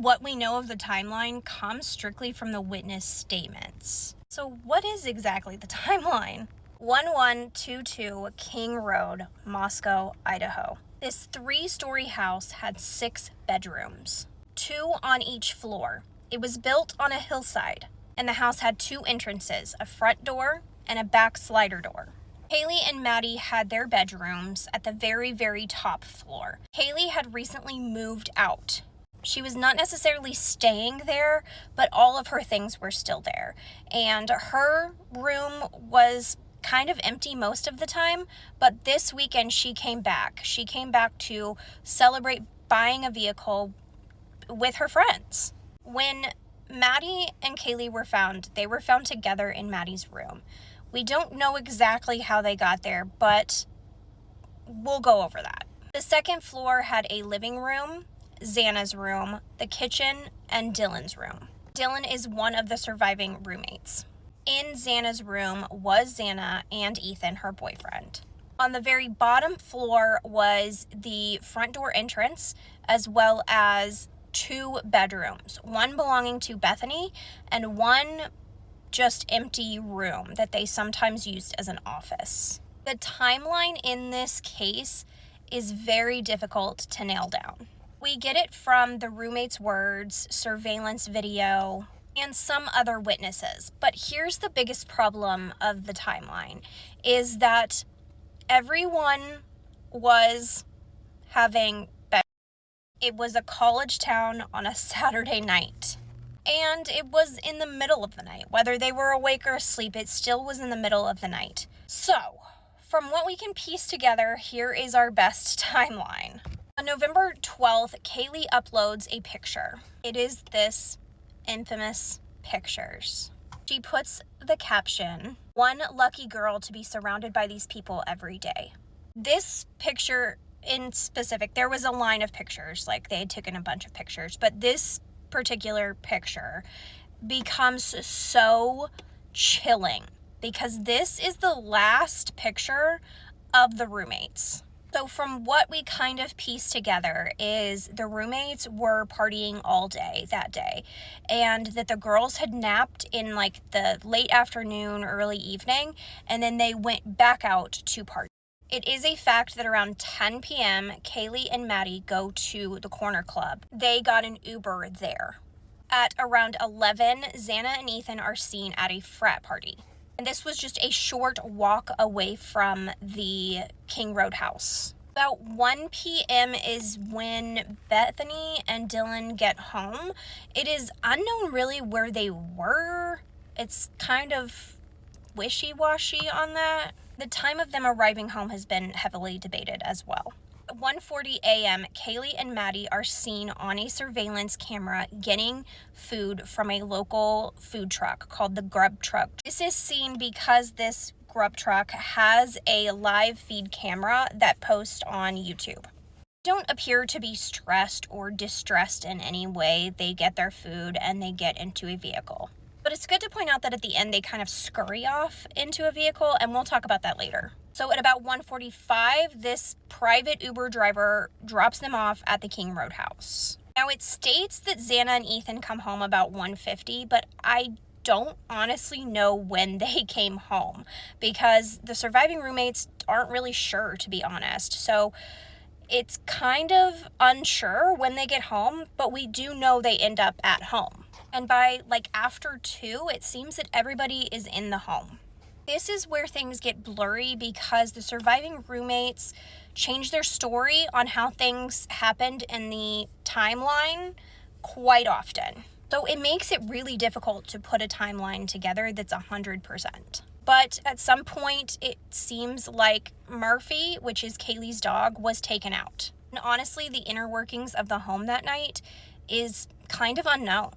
what we know of the timeline comes strictly from the witness statements. So what is exactly the timeline? 1122 King Road, Moscow, Idaho. This 3-story house had 6 bedrooms, 2 on each floor. It was built on a hillside, and the house had 2 entrances, a front door and a back slider door. Kaylee and Maddie had their bedrooms at the very, very top floor. Kaylee had recently moved out. She was not necessarily staying there, but all of her things were still there. And her room was kind of empty most of the time, but this weekend she came back. She came back to celebrate buying a vehicle with her friends. When Maddie and Kaylee were found, they were found together in Maddie's room. We don't know exactly how they got there, but we'll go over that. The second floor had a living room, Xana's room, the kitchen, and Dylan's room. Dylan is one of the surviving roommates. In Xana's room was Xana and Ethan, her boyfriend. On the very bottom floor was the front door entrance, as well as 2 bedrooms, one belonging to Bethany and one just empty room that they sometimes used as an office. The timeline in this case is very difficult to nail down. We get it from the roommates' words, surveillance video, and some other witnesses. But here's the biggest problem of the timeline, is that everyone was having bed. It was a college town on a Saturday night. And it was in the middle of the night. Whether they were awake or asleep, it still was in the middle of the night. So, from what we can piece together, here is our best timeline. On November 12th, Kaylee uploads a picture. It is this infamous pictures. She puts the caption, "One lucky girl to be surrounded by these people every day." This picture in specific, there was a line of pictures, like they had taken a bunch of pictures, but this particular picture becomes so chilling because this is the last picture of the roommates. So from what we kind of piece together is the roommates were partying all day that day, and that the girls had napped in like the late afternoon, early evening, and then they went back out to party. It is a fact that around 10 p.m., Kaylee and Maddie go to the Corner Club. They got an Uber there. At around 11, Xana and Ethan are seen at a frat party. And this was just a short walk away from the King Road house. About 1 p.m. is when Bethany and Dylan get home. It is unknown really where they were. It's kind of wishy-washy on that. The time of them arriving home has been heavily debated as well. At 1:40 a.m., Kaylee and Maddie are seen on a surveillance camera getting food from a local food truck called the Grub Truck. This is seen because this Grub Truck has a live feed camera that posts on YouTube. Don't appear to be stressed or distressed in any way. They get their food and they get into a vehicle. But it's good to point out that at the end, they kind of scurry off into a vehicle, and we'll talk about that later. So at about 1:45, this private Uber driver drops them off at the King Road house. Now, it states that Xana and Ethan come home about 1:50, but I don't honestly know when they came home because the surviving roommates aren't really sure, to be honest. So it's kind of unsure when they get home, but we do know they end up at home. And by after 2, it seems that everybody is in the home. This is where things get blurry because the surviving roommates change their story on how things happened in the timeline quite often. So it makes it really difficult to put a timeline together that's 100%. But at some point, it seems like Murphy, which is Kaylee's dog, was taken out. And honestly, the inner workings of the home that night is kind of unknown.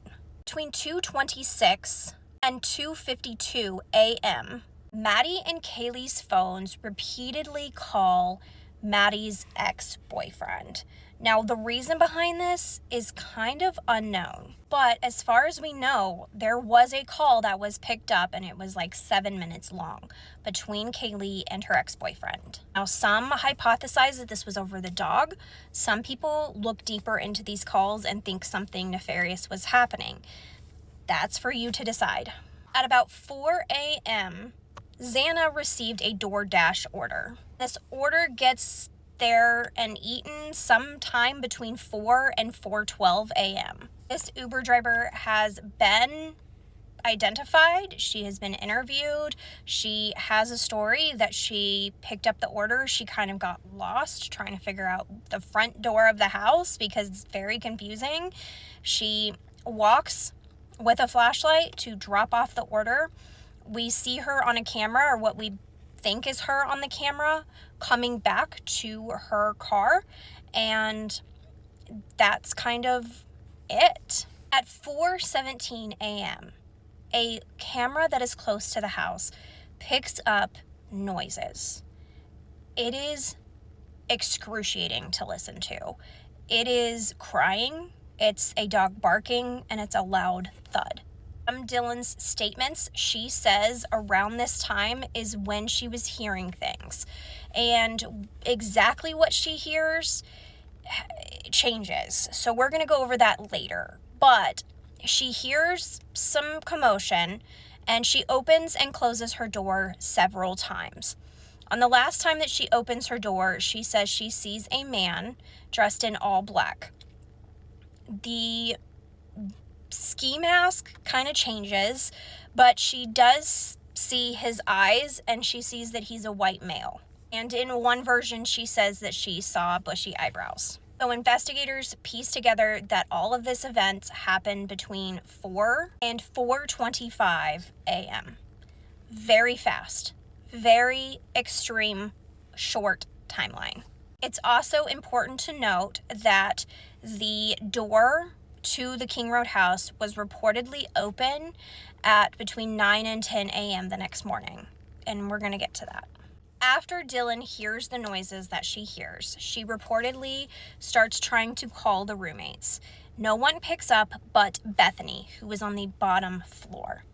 Between 2:26 and 2:52 a.m., Maddie and Kaylee's phones repeatedly call Maddie's ex-boyfriend. Now, the reason behind this is kind of unknown, but as far as we know, there was a call that was picked up, and it was like 7 minutes long, between Kaylee and her ex-boyfriend. Now, some hypothesize that this was over the dog. Some people look deeper into these calls and think something nefarious was happening. That's for you to decide. At about 4 a.m., Xana received a DoorDash order. This order gets there and eaten sometime between 4 and 4:12 a.m. This Uber driver has been identified. She has been interviewed. She has a story that she picked up the order. She kind of got lost trying to figure out the front door of the house because it's very confusing. She walks with a flashlight to drop off the order. We see her on a camera, or what we think is her on the camera, coming back to her car, and that's kind of it. At 4:17 a.m., a camera that is close to the house picks up noises. It is excruciating to listen to. It is crying, it's a dog barking, and it's a loud thud. Dylan's statements, she says around this time is when she was hearing things. And exactly what she hears changes. So we're going to go over that later. But she hears some commotion, and she opens and closes her door several times. On the last time that she opens her door, she says she sees a man dressed in all black. The ski mask kind of changes, but she does see his eyes, and she sees that he's a white male. And in one version, she says that she saw bushy eyebrows. So investigators piece together that all of this event happened between 4 and 4:25 a.m. Very fast, very extreme, short timeline. It's also important to note that the door to the King Road house was reportedly open at between 9 and 10 a.m. the next morning, and we're going to get to that. After Dylan hears the noises that she hears, she reportedly starts trying to call the roommates. No one picks up but Bethany, who was on the bottom floor.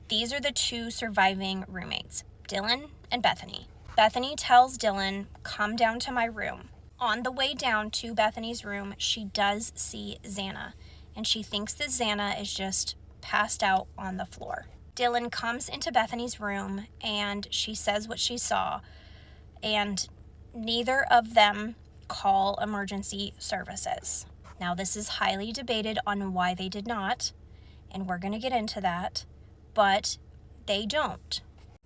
These are the two surviving roommates, Dylan and Bethany. Bethany tells Dylan, "Come down to my room." On the way down to Bethany's room, she does see Xana, and she thinks that Xana is just passed out on the floor. Dylan comes into Bethany's room, and she says what she saw, and neither of them call emergency services. Now, this is highly debated on why they did not, and we're going to get into that, but they don't.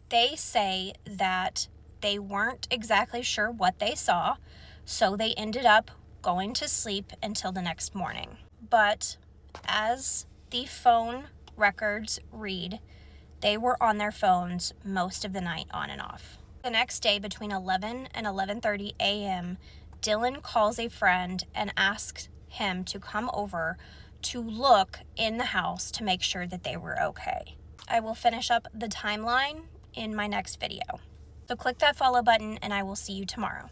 They say that they weren't exactly sure what they saw, so they ended up going to sleep until the next morning. But as the phone records read, they were on their phones most of the night, on and off. The next day, between 11 and 11:30 a.m., Dylan calls a friend and asks him to come over to look in the house to make sure that they were okay. I will finish up the timeline in my next video. So click that follow button, and I will see you tomorrow.